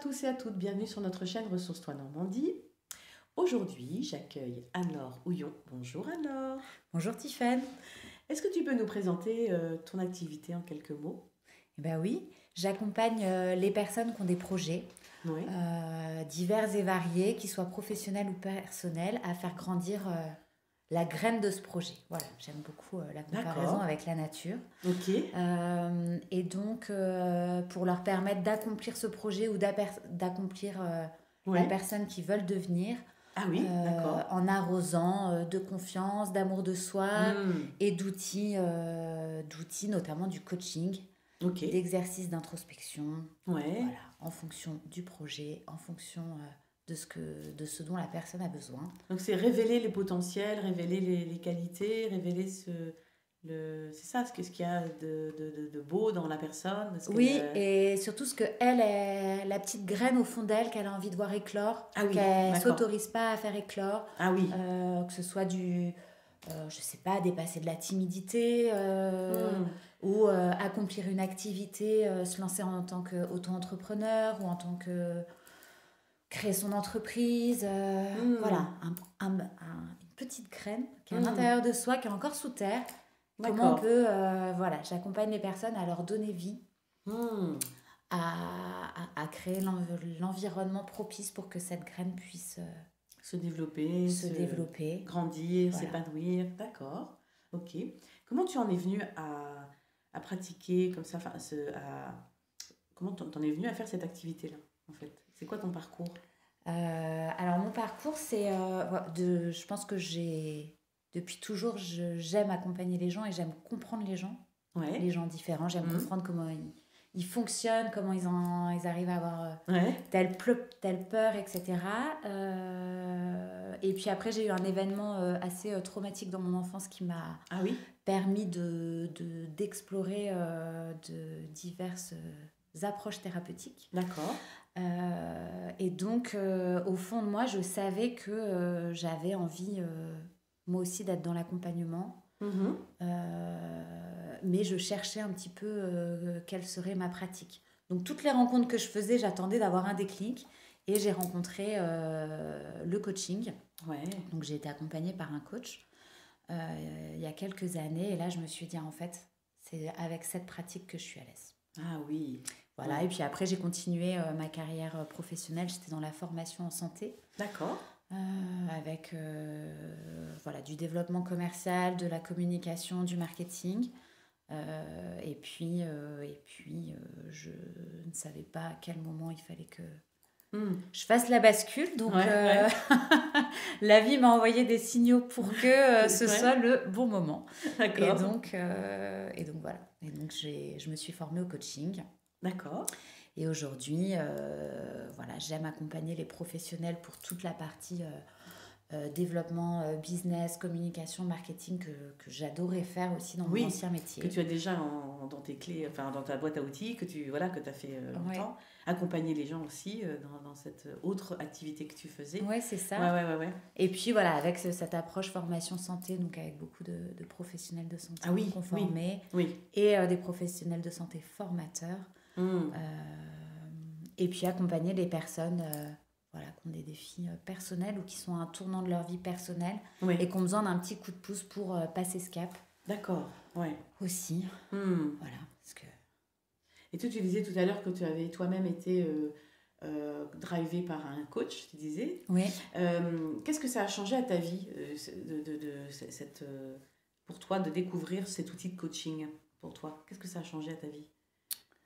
tous et à toutes, bienvenue sur notre chaîne Ressources-toi Normandie. Aujourd'hui, j'accueille Anne-Laure Houillon. Bonjour Anne-Laure. Bonjour Tiffaine. Est-ce que tu peux nous présenter ton activité en quelques mots? Eh ben oui, j'accompagne les personnes qui ont des projets Oui. divers et variés, qu'ils soient professionnels ou personnels, à faire grandir la graine de ce projet. Voilà, j'aime beaucoup la comparaison D'accord. avec la nature. Ok. Et donc, pour leur permettre d'accomplir ce projet ou d'accomplir Oui. la personne qu'ils veulent devenir, Ah oui, d'accord. en arrosant de confiance, d'amour de soi Hmm. et d'outils notamment du coaching, Ok. d'exercices d'introspection, Ouais. voilà, en fonction du projet, en fonction de ce dont la personne a besoin. Donc c'est révéler les potentiels, révéler les qualités, révéler c'est ça, ce qu'il y a de beau dans la personne. Oui, et surtout ce que elle est, la petite graine au fond d'elle qu'elle a envie de voir éclore, Ah oui, qu'elle d'accord. s'autorise pas à faire éclore, Ah oui. que ce soit je sais pas, dépasser de la timidité, Hmm. ou accomplir une activité, se lancer en tant qu'auto-entrepreneur ou en tant que créer son entreprise, voilà, une petite graine qui est à Hmm. l'intérieur de soi, qui est encore sous terre. Comment on D'accord. peut, voilà, j'accompagne les personnes à leur donner vie, Hmm. à créer l'environnement propice pour que cette graine puisse Se développer, se développer. grandir, Voilà. s'épanouir. D'accord. Ok. Comment tu en es venue à pratiquer comme ça, comment t'en es venue à faire cette activité-là, en fait? C'est quoi ton parcours? Alors mon parcours, c'est je pense que depuis toujours, j'aime accompagner les gens et j'aime comprendre Ouais. les gens différents. J'aime Mhm. comprendre comment ils fonctionnent, comment ils arrivent à avoir Ouais. telle peur, etc. Et puis après, j'ai eu un événement assez traumatique dans mon enfance qui m'a Ah oui. permis d'explorer de diverses approches thérapeutiques. D'accord. Et donc, au fond de moi, je savais que j'avais envie, moi aussi, d'être dans l'accompagnement. Mhm. Mais je cherchais un petit peu quelle serait ma pratique. Donc, toutes les rencontres que je faisais, j'attendais d'avoir un déclic. Et j'ai rencontré le coaching. Ouais. Donc, j'ai été accompagnée par un coach il y a quelques années. Et là, je me suis dit, en fait, c'est avec cette pratique que je suis à l'aise. Ah oui. Voilà, Ouais. et puis après, j'ai continué ma carrière professionnelle. J'étais dans la formation en santé, D'accord. avec voilà, du développement commercial, de la communication, du marketing. Je ne savais pas à quel moment il fallait que Hmm. je fasse la bascule. Donc, Ouais, ouais. la vie m'a envoyé des signaux pour que ce Ouais. soit le bon moment. Et D'accord. donc voilà. Et donc, je me suis formée au coaching. D'accord. Et aujourd'hui, voilà, j'aime accompagner les professionnels pour toute la partie développement, business, communication, marketing que j'adorais faire aussi dans mon Oui. ancien Que métier. tu as déjà dans tes clés, enfin dans ta boîte à outils, que tu as fait Ouais. longtemps. Accompagner les gens aussi dans cette autre activité que tu faisais. Ouais, c'est ça. Ouais. Et puis voilà, avec cette approche formation santé, donc avec beaucoup de professionnels de santé Ah oui, conformés oui. et des professionnels de santé formateurs. Hmm. Et puis accompagner les personnes voilà, qui ont des défis personnels ou qui sont à un tournant de leur vie personnelle Oui. et qui ont besoin d'un petit coup de pouce pour passer ce cap D'accord, ouais. aussi. Hmm. Voilà, parce que... Et toi, tu disais tout à l'heure que tu avais toi-même été drivé par un coach, tu disais. Oui. Qu'est-ce que ça a changé à ta vie pour toi de découvrir cet outil de coaching pour toi? Qu'est-ce que ça a changé à ta vie?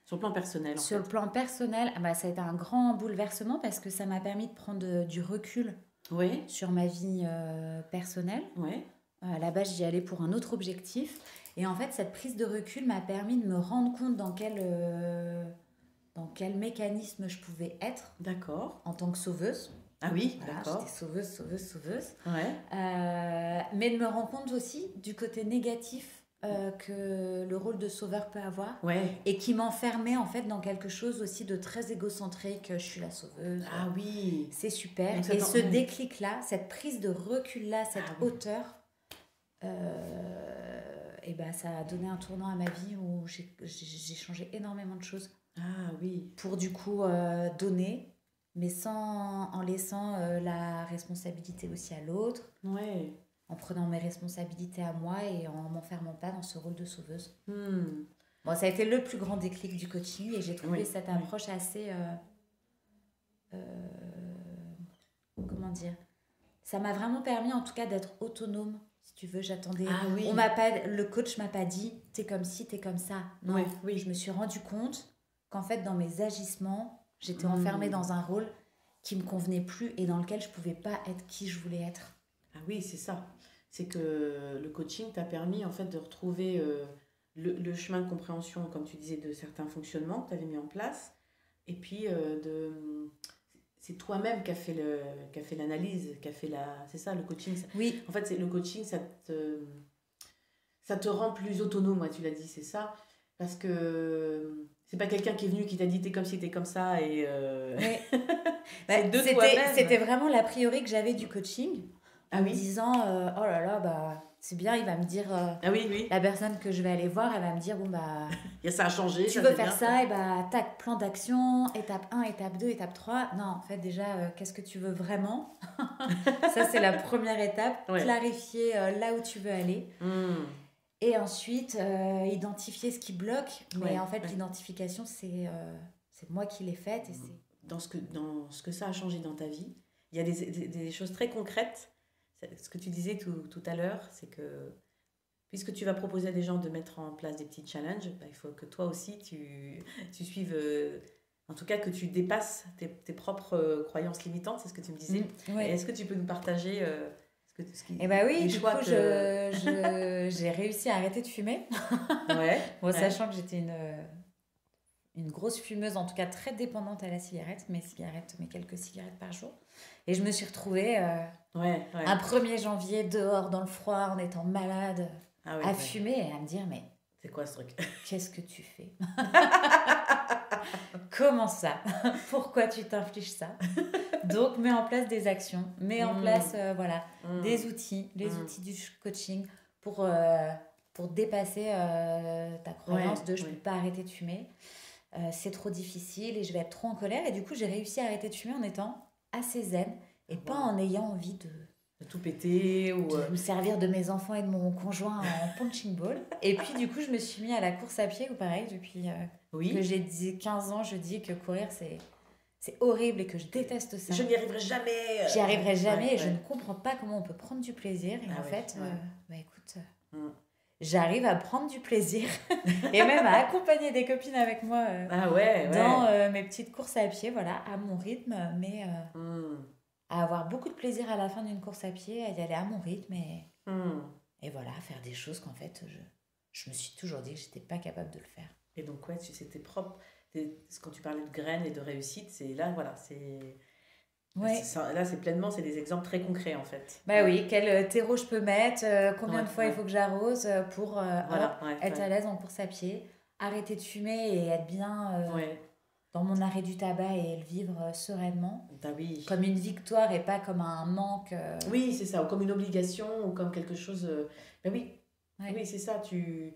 Sur le plan personnel, en Sur fait. le plan personnel, ça a été un grand bouleversement parce que ça m'a permis de prendre du recul Oui, sur ma vie personnelle. ouais. À la base, j'y allais pour un autre objectif. Et en fait, cette prise de recul m'a permis de me rendre compte dans quel mécanisme je pouvais être D'accord. en tant que sauveuse. Ah oui, Voilà, d'accord. j'étais sauveuse. Ouais. Mais de me rendre compte aussi du côté négatif que le rôle de sauveur peut avoir. Ouais. Et qui m'enfermait en fait dans quelque chose aussi de très égocentrique. Je suis la sauveuse. Ah oui. C'est super. Donc ça Et t'en- ce ouais. déclic-là, cette prise de recul-là, cette Ah oui. hauteur, et ben, ça a donné un tournant à ma vie où j'ai changé énormément de choses. Ah oui. Pour du coup donner, mais en laissant la responsabilité aussi à l'autre, Ouais. en prenant mes responsabilités à moi et en m'enfermant pas dans ce rôle de sauveuse. Hmm. Bon, ça a été le plus grand déclic du coaching et j'ai trouvé Oui, cette oui. approche assez... comment dire? Ça m'a vraiment permis en tout cas d'être autonome. Si tu veux, j'attendais... Ah oui. Le coach m'a pas dit, t'es comme ci, t'es comme ça. Non, Oui, oui. je me suis rendu compte qu'en fait, dans mes agissements, j'étais Hmm. enfermée dans un rôle qui me convenait plus et dans lequel je pouvais pas être qui je voulais être. Ah oui, c'est ça. C'est que le coaching t'a permis en fait de retrouver le chemin de compréhension, comme tu disais, de certains fonctionnements que tu avais mis en place. Et puis, c'est toi-même qui a fait l'analyse, qui a fait la... C'est ça, le coaching. Oui. En fait, le coaching, ça te rend plus autonome, ouais, tu l'as dit, c'est ça. Parce que c'est pas quelqu'un qui est venu qui t'a dit t'es comme ci, t'es comme ça. Et Ouais. c'est de toi-même. C'était vraiment l'a priori que j'avais du coaching. Ah En me oui. disant, oh là là, bah, c'est bien, il va me dire, Ah oui, oui. la personne que je vais aller voir, elle va me dire, bon, bah, Ça a changé. tu ça, veux c'est faire bien, ça, et bah, tac, plan d'action, étape 1, étape 2, étape 3. Non, en fait, déjà, qu'est-ce que tu veux vraiment? Ça, c'est la première étape. Ouais. Clarifier là où tu veux aller. Hmm. Et ensuite, identifier ce qui bloque. Mais Ouais, en fait, ouais. l'identification, c'est moi qui l'ai faite. Et Dans ce que ça a changé dans ta vie, il y a des choses très concrètes. Ce que tu disais tout à l'heure, c'est que puisque tu vas proposer à des gens de mettre en place des petits challenges, bah, il faut que toi aussi tu suives, en tout cas que tu dépasses tes propres croyances limitantes, c'est ce que tu me disais. Ouais. Et est-ce que tu peux nous partager Eh bah oui, les du choix coup, j'ai réussi à arrêter de fumer. Ouais, Bon, ouais. sachant que j'étais une grosse fumeuse, en tout cas très dépendante à la cigarette, mes quelques cigarettes par jour. Et je me suis retrouvée Ouais. un 1er janvier dehors dans le froid en étant malade, Ah oui, à ouais. fumer et à me dire, mais C'est quoi ce truc? qu'est-ce que tu fais? Comment ça? Pourquoi tu t'infliges ça? Donc, mets en place des actions, mets en place voilà, des outils, les outils du coaching pour dépasser ta croyance de je ne peux pas arrêter de fumer. C'est trop difficile et je vais être trop en colère. Et du coup, j'ai réussi à arrêter de fumer en étant assez zen et pas en ayant envie de tout péter ou de me servir de mes enfants et de mon conjoint en punching ball. Et puis du coup, je me suis mis à la course à pied, ou pareil, depuis que j'ai 15 ans, je dis que courir, c'est horrible et que je déteste ça. Je n'y arriverai jamais. J'y arriverai jamais et je ne comprends pas comment on peut prendre du plaisir. Et bah écoute, j'arrive à prendre du plaisir et même à accompagner des copines avec moi dans mes petites courses à pied, voilà, à mon rythme, mais à avoir beaucoup de plaisir à la fin d'une course à pied, à y aller à mon rythme et voilà, à faire des choses qu'en fait, je me suis toujours dit que j'étais pas capable de le faire. Et donc, ouais, c'était propre. Quand tu parlais de graines et de réussite, c'est là, voilà, c'est... Ouais. Là, c'est pleinement, c'est des exemples très concrets, en fait. Bah oui, quel terreau je peux mettre, combien de fois il faut que j'arrose pour être à l'aise en course à pied, arrêter de fumer et être bien dans mon arrêt du tabac et le vivre sereinement. Bah oui. Comme une victoire et pas comme un manque. Oui, c'est ça, ou comme une obligation, ou comme quelque chose... Ben oui, oui, c'est ça, il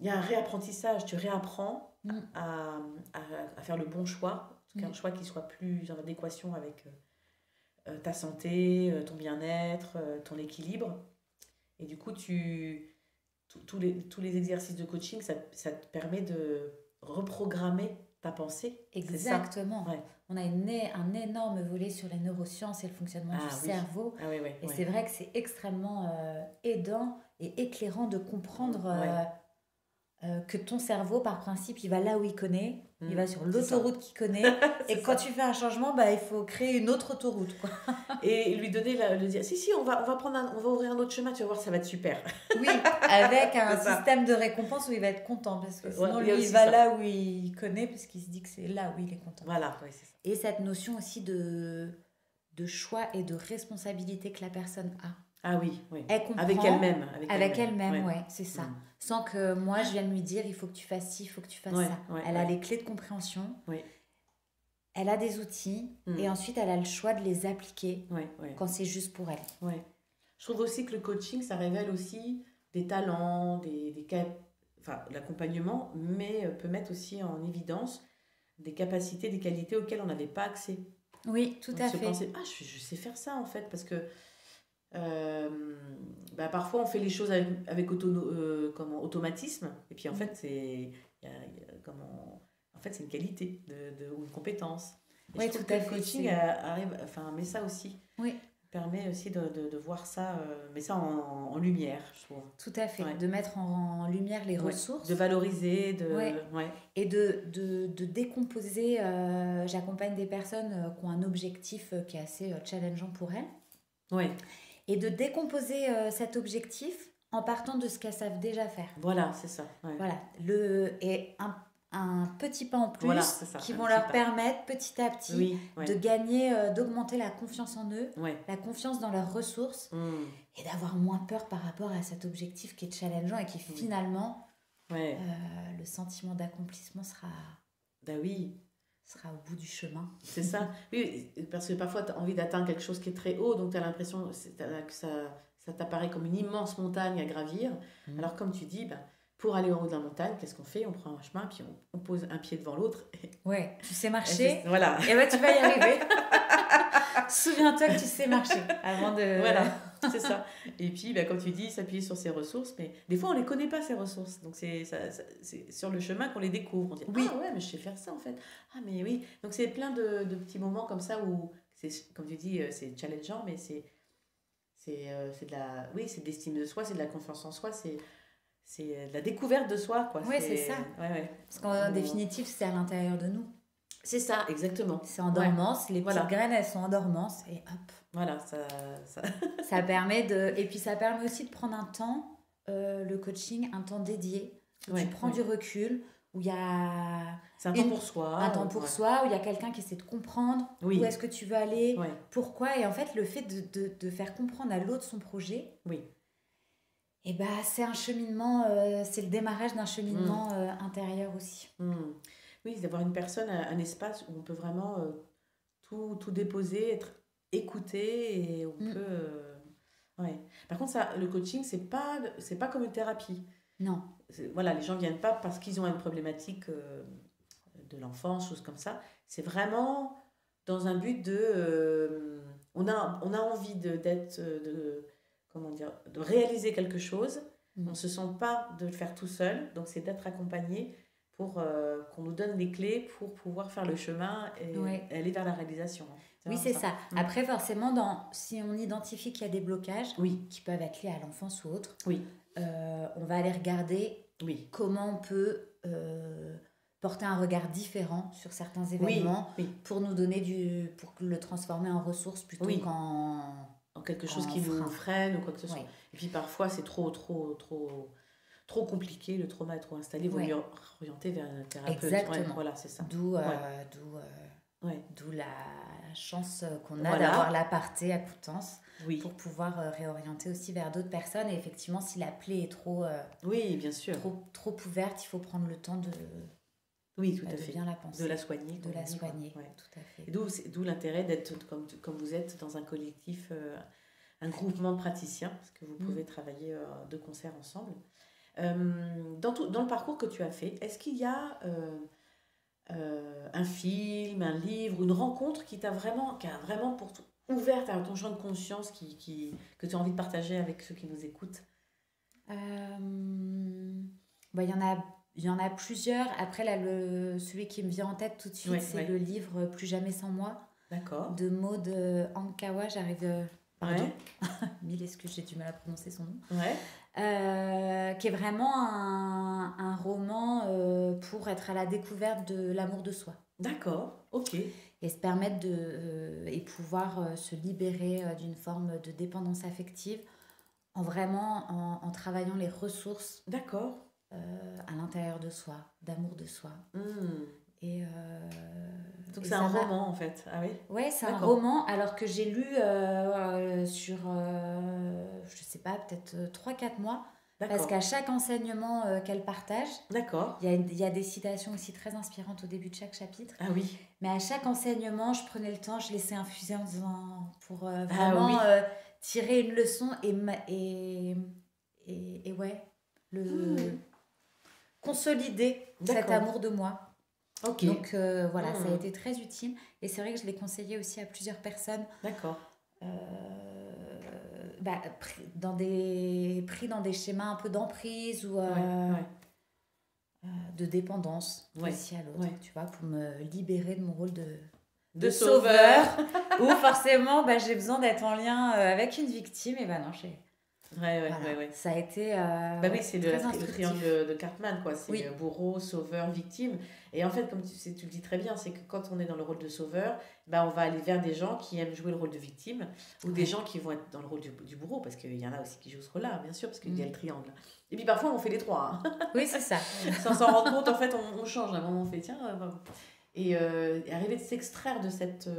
y a un réapprentissage, tu réapprends à faire le bon choix, en tout cas un choix qui soit plus en adéquation avec ta santé, ton bien-être, ton équilibre. Et du coup, tous les exercices de coaching, ça te permet de reprogrammer ta pensée. Exactement. On a un énorme volet sur les neurosciences et le fonctionnement du cerveau. Et c'est vrai que c'est extrêmement aidant et éclairant de comprendre que ton cerveau, par principe, il va là où il connaît, il va sur l'autoroute qu'il connaît. Et quand tu fais un changement, bah, il faut créer une autre autoroute, quoi. Et lui donner, le dire, si, on va ouvrir un autre chemin, tu vas voir, ça va être super. Oui, avec un système de récompense où il va être content, parce que sinon, lui, il va là où il connaît, parce qu'il se dit que c'est là où il est content. Voilà, c'est ça. Et cette notion aussi de choix et de responsabilité que la personne a. Ah oui. Elle comprend. Avec elle-même, c'est ça. Sans que moi, je vienne lui dire, il faut que tu fasses ci, il faut que tu fasses ça. Elle a les clés de compréhension. Elle a des outils. Et ensuite, elle a le choix de les appliquer quand c'est juste pour elle. Je trouve aussi que le coaching, ça révèle aussi des talents, enfin, l'accompagnement, mais peut mettre aussi en évidence des capacités, des qualités auxquelles on n'avait pas accès. Oui, tout à Se fait. penser, je sais faire ça en fait, parce que parfois on fait les choses avec automatisme, et puis en fait, en fait, c'est une qualité ou une compétence. Et Oui, je trouve tout que à le fait. coaching arrive, enfin, met ça aussi. Oui, Permet aussi de voir ça, met ça en lumière, je trouve. tout à fait. Ouais. De mettre en lumière les Ouais. ressources. De valoriser, Ouais. Ouais. Et de décomposer. J'accompagne des personnes qui ont un objectif qui est assez challengeant pour elles. Ouais. Et de décomposer cet objectif en partant de ce qu'elles savent déjà faire. Voilà, c'est ça. Ouais. Voilà. Et un petit pas en plus Voilà, c'est ça, qui un vont petit leur pas. permettre petit à petit Oui, ouais. de gagner, d'augmenter la confiance en eux, Ouais. la confiance dans leurs ressources et d'avoir moins peur par rapport à cet objectif qui est challengeant et qui finalement, Ouais. le sentiment d'accomplissement sera Oui. sera au bout du chemin. C'est ça. Oui, parce que parfois tu as envie d'atteindre quelque chose qui est très haut, donc tu as l'impression que ça t'apparaît comme une immense montagne à gravir. Alors comme tu dis, pour aller en haut de la montagne, qu'est-ce qu'on fait? On prend un chemin, puis on pose un pied devant l'autre. Ouais, tu sais marcher, voilà. et tu vas y arriver. Souviens-toi que tu sais marcher avant de... Voilà, c'est ça. Et puis, comme tu dis, s'appuyer sur ses ressources, mais des fois, on ne les connaît pas, ces ressources. Donc, c'est sur le chemin qu'on les découvre. On dit, oui. Ah ouais, mais je sais faire ça, en fait. Ah, mais oui. Donc, c'est plein de petits moments comme ça où, comme tu dis, c'est challengeant, mais c'est de la... Oui, c'est de l'estime de soi, c'est de la confiance en soi, c'est de la découverte de soi, quoi. Oui, c'est ça. Ouais. Parce qu'en définitive, c'est à l'intérieur de nous. C'est ça, exactement. C'est en dormance, les petites graines, elles sont en dormance, et hop. Voilà, ça permet de... Et puis, ça permet aussi de prendre un temps, le coaching, un temps dédié, où tu prends du recul, où il y a... C'est un temps pour soi. Un temps pour soi, où il y a quelqu'un qui essaie de comprendre où est-ce que tu veux aller, pourquoi. Et en fait, le fait de faire comprendre à l'autre son projet, et c'est un cheminement, c'est le démarrage d'un cheminement intérieur aussi. Oui, d'avoir une personne, un espace où on peut vraiment tout déposer, être écouté et on peut... Par contre, ça, le coaching, c'est pas comme une thérapie. Non. Voilà, les gens viennent pas parce qu'ils ont une problématique de l'enfance, choses comme ça. C'est vraiment dans un but de... on a envie de réaliser quelque chose. On ne se sent pas de le faire tout seul, donc c'est d'être accompagné pour qu'on nous donne les clés pour pouvoir faire le chemin et aller vers la réalisation. Oui, c'est ça. Après, forcément, si on identifie qu'il y a des blocages qui peuvent être liés à l'enfance ou autre, on va aller regarder comment on peut porter un regard différent sur certains événements pour nous donner pour le transformer en ressource plutôt qu'en quelque chose qui nous freine ou quoi que ce soit. Et puis parfois, c'est trop compliqué, le trauma est trop installé, il vaut mieux orienter vers un thérapeute. Exactement. Voilà, c'est ça. D'où la chance qu'on a d'avoir l'aparté à Coutances pour pouvoir réorienter aussi vers d'autres personnes. Et effectivement, si la plaie est trop, bien sûr. trop ouverte, il faut prendre le temps de... Oui, tout à fait. Bien la penser. De la soigner. Tout à fait. Et d'où l'intérêt d'être, comme vous êtes, dans un collectif, un groupement de praticiens, parce que vous pouvez travailler de concert ensemble. Dans le parcours que tu as fait, est-ce qu'il y a un film, un livre, une rencontre qui a vraiment ouvert ton champ de conscience que tu as envie de partager avec ceux qui nous écoutent? Il y en a plusieurs. Après, là, celui qui me vient en tête tout de suite, c'est le livre Plus jamais sans moi. D'accord. De Maud Ankawa. J'arrive... Pardon. Mille excuses, j'ai du mal à prononcer son nom. Qui est vraiment un roman pour être à la découverte de l'amour de soi. D'accord, ok. Et se permettre et pouvoir se libérer d'une forme de dépendance affective en travaillant les ressources. D'accord. À l'intérieur de soi, d'amour de soi. Donc c'est un roman en fait. Ah oui. Ouais, c'est un roman, alors que j'ai lu sur, je sais pas, peut-être 3-4 mois. Parce qu'à chaque enseignement qu'elle partage, il y a des citations aussi très inspirantes au début de chaque chapitre. Ah oui. Mais à chaque enseignement, je prenais le temps, je laissais infuser en disant, pour vraiment tirer une leçon et ouais, consolider cet amour de moi. Ok. Donc voilà, ça a été très utile. Et c'est vrai que je l'ai conseillé aussi à plusieurs personnes. D'accord. Pris dans des schémas un peu d'emprise ou de dépendance aussi à l'autre, tu vois, pour me libérer de mon rôle de sauveur. Où forcément, j'ai besoin d'être en lien avec une victime. Et non, ça a été oui, c'est le triangle de Cartman, quoi. C'est bourreau, sauveur, victime. Et en fait, comme tu le dis très bien, c'est que quand on est dans le rôle de sauveur, on va aller vers des gens qui aiment jouer le rôle de victime ou des gens qui vont être dans le rôle du bourreau, parce qu'il y en a aussi qui jouent ce rôle-là, bien sûr, parce qu'il y a le triangle. Et puis parfois, on fait les trois. Hein. Oui, c'est ça. Sans s'en rendre compte, en fait, on change. À un moment, on fait tiens. Et arriver de s'extraire de cette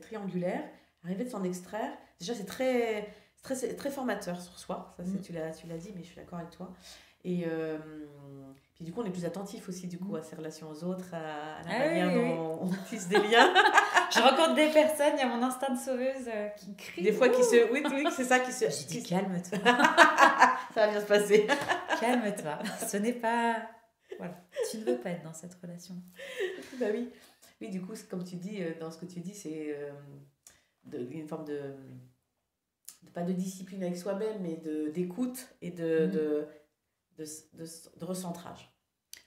triangulaire, arriver de s'en extraire, déjà, c'est très formateur sur soi, ça tu l'as dit, mais je suis d'accord avec toi. Et puis du coup on est plus attentif aussi à ses relations aux autres, à la manière dont on tisse des liens. Je rencontre des personnes, il y a mon instinct de sauveuse qui crie. Des fois qui se... Oui, c'est ça qui se... Je dis calme-toi. Ça va bien se passer. Calme-toi, ce n'est pas... Voilà, tu ne veux pas être dans cette relation. Oui. Oui, du coup, comme tu dis, dans ce que tu dis, c'est une forme pas de discipline avec soi-même, mais d'écoute et de recentrage.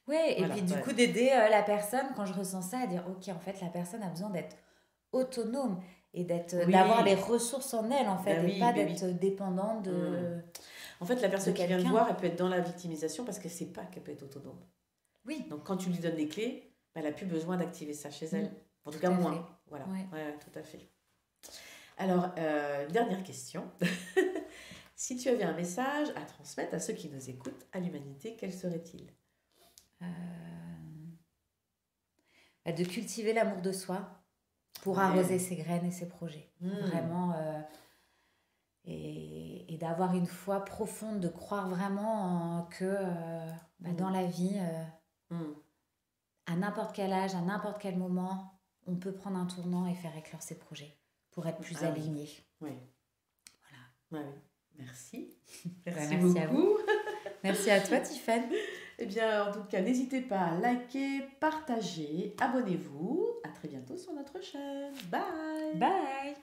Oui, et puis du coup d'aider la personne, quand je ressens ça, à dire ok, en fait la personne a besoin d'être autonome et d'avoir les ressources en elle, en fait, et pas d'être dépendante de... En fait, la personne qui vient te voir, elle peut être dans la victimisation parce qu'elle ne sait pas qu'elle peut être autonome. Oui. Donc quand tu lui donnes les clés, elle n'a plus besoin d'activer ça chez elle. En tout cas, moins. Voilà. Ouais, tout à fait. Alors, dernière question. Si tu avais un message à transmettre à ceux qui nous écoutent, à l'humanité, quel serait-il ? De cultiver l'amour de soi pour arroser ses graines et ses projets. Vraiment. Et d'avoir une foi profonde, de croire vraiment que dans la vie, à n'importe quel âge, à n'importe quel moment, on peut prendre un tournant et faire éclore ses projets pour être plus aligné. Oui. Voilà. Ouais. Merci. Merci beaucoup. À vous. Merci à toi, Tiffany. Eh bien, en tout cas, n'hésitez pas à liker, partager, abonnez-vous. À très bientôt sur notre chaîne. Bye. Bye.